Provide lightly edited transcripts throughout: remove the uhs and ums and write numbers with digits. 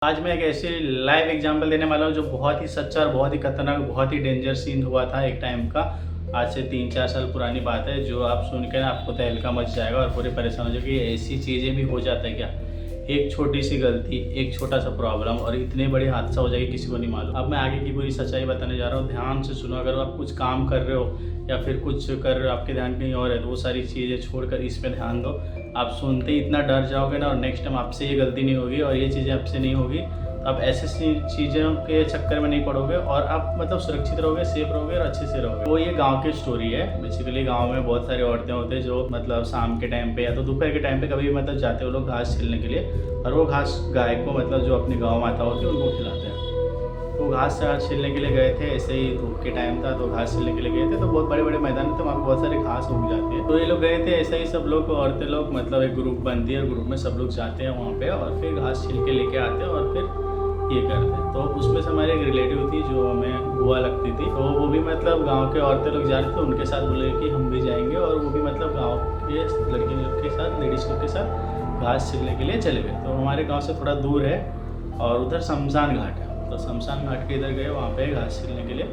आज मैं एक ऐसे लाइव एग्जांपल देने वाला हूँ जो बहुत ही सच्चा और बहुत ही खतरनाक, बहुत ही डेंजर सीन हुआ था एक टाइम का। आज से 3-4 साल पुरानी बात है, जो आप सुन के ना आपको तहलका मच जाएगा और पूरे परेशान हो जाएगी। ऐसी चीज़ें भी हो जाता है क्या? एक छोटी सी गलती, एक छोटा सा प्रॉब्लम और इतने बड़े हादसा हो जाएगी किसी को नहीं मालूम। अब मैं आगे की पूरी सच्चाई बताने जा रहा हूँ, ध्यान से सुनो। अगर आप कुछ काम कर रहे हो या फिर कुछ कर रहे हो, आपके ध्यान कहीं और है, तो वो सारी चीज़ें छोड़कर इस पे ध्यान दो। आप सुनते ही इतना डर जाओगे ना, और नेक्स्ट टाइम आपसे ये गलती नहीं होगी और ये चीज़ें आपसे नहीं होगी। तो आप ऐसे चीज़ों के चक्कर में नहीं पड़ोगे और आप मतलब सुरक्षित रहोगे, सेफ रहोगे और अच्छे से रहोगे। वो ये गांव की स्टोरी है। बेसिकली गांव में बहुत सारी औरतें होते हैं जो मतलब शाम के टाइम पे या तो दोपहर के टाइम पे कभी भी मतलब जाते हैं वो लोग घास छीलने के लिए, और वो घास गाय को मतलब जो अपनी गाँव माता होती है उनको खिलाते हैं। तो घास छीलने के लिए गए थे, ऐसे ही धूप के टाइम था तो घास छीलने के लिए गए थे। तो बहुत बड़े बड़े मैदान थे, वहाँ पे बहुत सारे घास उग जाते हैं। तो ये लोग गए थे, ऐसे ही सब लोग औरतें लोग मतलब एक ग्रुप बनती है और ग्रुप में सब लोग जाते हैं वहाँ पे और फिर घास छील के लेके आते हैं और फिर ये करते हैं। तो उसमें से हमारे एक रिलेटिव थी जो हमें बुआ लगती थी, तो वो भी मतलब गांव के औरतें लोग जा रहे थे, उनके साथ बोले कि हम भी जाएंगे, और वो भी मतलब गांव के लड़की लोग के साथ, लेडीज लोग के साथ घास छीलने के लिए चले गए। तो हमारे गांव से थोड़ा दूर है और उधर शमशान घाट है, तो शमशान घाट के इधर गए, वहाँ पे घास छीलने के लिए।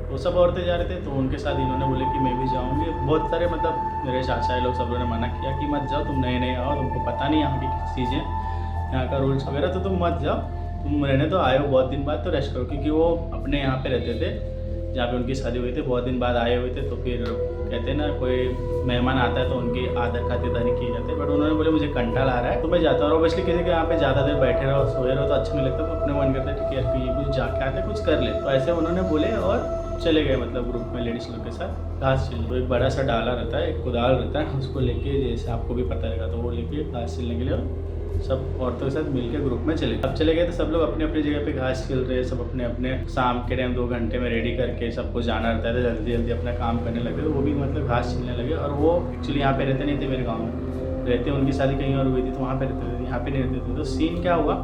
तो सब औरतें जा रहे थे, तो उनके साथ इन्होंने बोले कि मैं भी जाऊँगी। बहुत सारे मतलब मेरे चाचा लोग सब लोगों ने मना किया कि मत जाओ, तुम नए नए आओ, तुमको पता नहीं यहाँ की चीज़ें, यहाँ का रूल्स वगैरह, तो तुम मत जाओ, तुम रहने तो आए हो बहुत दिन बाद, तो रेस्ट करो। क्योंकि वो अपने यहाँ पे रहते थे जहाँ पे उनकी शादी हुई थी, बहुत दिन बाद आए हुए थे। तो फिर कहते हैं ना, कोई मेहमान आता है तो उनकी आदर खातिरदारी की जाती है। बट उन्होंने बोले मुझे कंटाल आ रहा है तो मैं जाता हूँ। और ऑब्वियसली किसी के यहाँ पे ज़्यादा देर बैठे रहो, सोए रहो तो अच्छा नहीं लगता, तो अपने मन करता है ठीक है यार कुछ जाके आते कुछ कर ले। तो ऐसे उन्होंने बोले और चले गए मतलब ग्रुप में लेडीज़ लोग के साथ घास छीलने। तो एक बड़ा सा डाला रहता है, एक कुदाल रहता है, उसको लेके, जैसे आपको भी पता रहेगा, तो वो लेके घास छीलने के लिए सब औरतों के साथ मिलकर ग्रुप में चले गए। अब चले गए तो सब लोग अपने अपनी जगह पे घास छील रहे हैं, सब अपने अपने शाम के टाइम 2 घंटे में रेडी करके सबको जाना रहता है, तो जल्दी जल्दी अपना काम करने लगे। तो वो भी मतलब घास छीलने लगे। और वो एक्चुअली यहाँ पे रहते नहीं थे, मेरे गाँव में रहते, उनकी शादी कहीं और हुई थी तो वहाँ पे रहते थे, यहाँ पे नहीं रहते थे। तो सीन क्या हुआ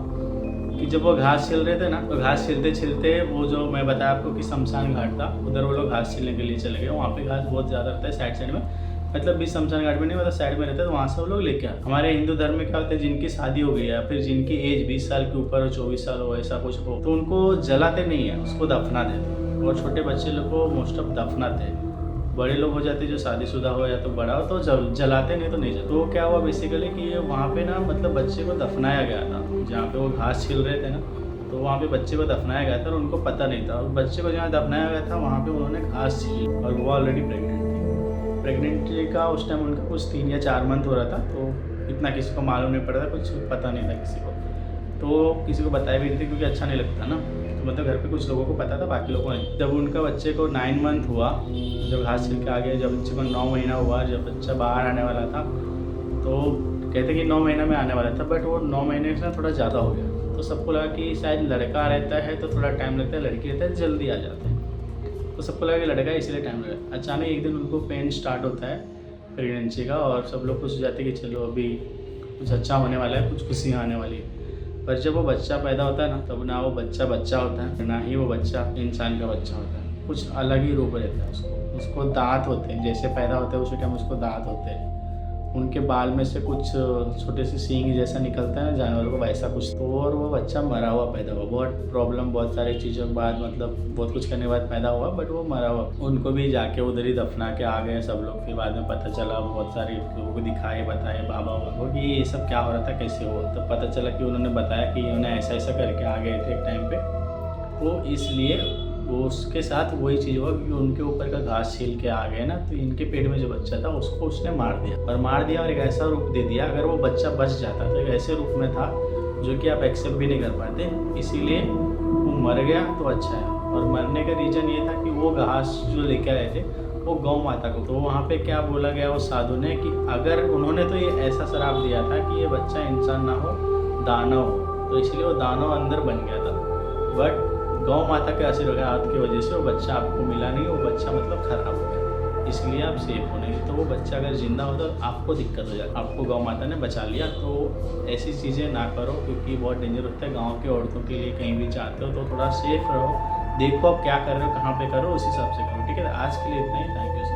कि जब वो घास छील रहे थे ना, तो घास छीलते छीलते वो जो मैं बताया आपको कि शमशान घाट था, उधर वो लोग घास छीलने के लिए चले गए। वहाँ पे घास बहुत ज़्यादा रहता है साइड में, मतलब बीच शमशान घाट में नहीं, मतलब साइड में रहता है, तो वहाँ से वो लोग लेके आए। हमारे हिंदू धर्म में क्या होता है, जिनकी शादी हो गई है या फिर जिनकी एज 20 साल के ऊपर हो, 24 साल हो, ऐसा कुछ हो, तो उनको जलाते नहीं है, उसको दफना देते हैं। और छोटे बच्चे लोग को मोस्ट ऑफ दफनाते हैं। बड़े लोग हो जाते हैं जो शादीशुदा हो या तो बड़ा हो तो जलाते नहीं तो नहीं जलाते। तो क्या हुआ बेसिकली कि वहाँ पे ना मतलब बच्चे को दफनाया गया था, जहाँ पे वो घास छील रहे थे ना, तो वहाँ पे बच्चे को दफनाया गया था और उनको पता नहीं था। और बच्चे को जहाँ दफनाया गया था वहाँ पे उन्होंने घास छीली और वो ऑलरेडी प्रेग्नेंट थी। प्रेगनेंसी का उस टाइम उनका कुछ 3 या 4 मंथ हो रहा था, तो इतना किसी को मालूम नहीं पड़ा था, कुछ पता नहीं था किसी को, तो किसी को बताया भी नहीं था क्योंकि अच्छा नहीं लगता ना। तो मतलब घर पे कुछ लोगों को पता था, बाकी लोगों को नहीं। जब उनका बच्चे को 9 मंथ हुआ, जब घास छिल के आ गया, जब बच्चे को 9 महीना हुआ, जब बच्चा बाहर आने वाला था, तो कहते कि 9 महीना में आने वाला था, बट वो 9 महीने से थोड़ा ज़्यादा हो गया। तो सबको लगा कि शायद लड़का रहता है तो थोड़ा टाइम लगता है, लड़की रहता है जल्दी आ जाता है, तो सबको लगा कि लड़का है इसलिए टाइम लगा। अचानक एक दिन उनको पेन स्टार्ट होता है प्रेगनेंसी का, और सब लोग खुश हो जाते हैं कि चलो अभी कुछ अच्छा होने वाला है, कुछ खुशियाँ आने वाली है। पर जब वो बच्चा पैदा होता है ना, तब ना वो बच्चा होता है, ना ही वो बच्चा इंसान का बच्चा होता है, कुछ अलग ही रूप रहता है। उसको दांत होते हैं, जैसे पैदा होता है उसी टाइम उसको दांत होते हैं, उनके बाल में से कुछ छोटे से सींग जैसा निकलता है ना जानवर को, वैसा कुछ। तो और वो बच्चा मरा हुआ पैदा हुआ, बहुत प्रॉब्लम, बहुत सारी चीज़ों के बाद, मतलब बहुत कुछ करने के बाद पैदा हुआ, बट वो मरा हुआ। उनको भी जाके उधर ही दफना के आ गए सब लोग। फिर बाद में पता चला, बहुत सारे लोगों को दिखाए, बताए बाबा को कि ये सब क्या हो रहा था, कैसे हुआ। तो पता चला कि उन्होंने बताया कि उन्होंने ऐसा ऐसा करके आ गए थे एक टाइम पे, तो इसलिए वो उसके साथ वही चीज़ हुआ कि उनके ऊपर का घास छील के आ गए ना, तो इनके पेट में जो बच्चा था उसको उसने मार दिया और एक ऐसा रूप दे दिया। अगर वो बच्चा बच जाता तो एक ऐसे रूप में था जो कि आप एक्सेप्ट भी नहीं कर पाते, इसीलिए वो मर गया तो अच्छा है। और मरने का रीज़न ये था कि वो घास जो लेकर आए थे वो गौ माता को, तो वहाँ पे क्या बोला गया वो साधु ने कि अगर उन्होंने तो ये ऐसा श्राप दिया था कि ये बच्चा इंसान ना हो, दानव हो, तो इसलिए वो दानव अंदर बन गया था। बट गौ माता के आशीर्वाद की वजह से वो बच्चा आपको मिला नहीं, वो बच्चा मतलब खराब हो गया, इसलिए आप सेफ होने की। तो वो बच्चा अगर जिंदा होता तो आपको दिक्कत हो जाती, आपको गौ माता ने बचा लिया। तो ऐसी चीज़ें ना करो क्योंकि बहुत डेंजर होता है। गांव के औरतों के लिए कहीं भी जाते हो तो थोड़ा सेफ रहो, देखो आप क्या कर रहे हो, कहाँ पे करो, उस हिसाब से करो। ठीक है, आज के लिए इतना ही। Thank you.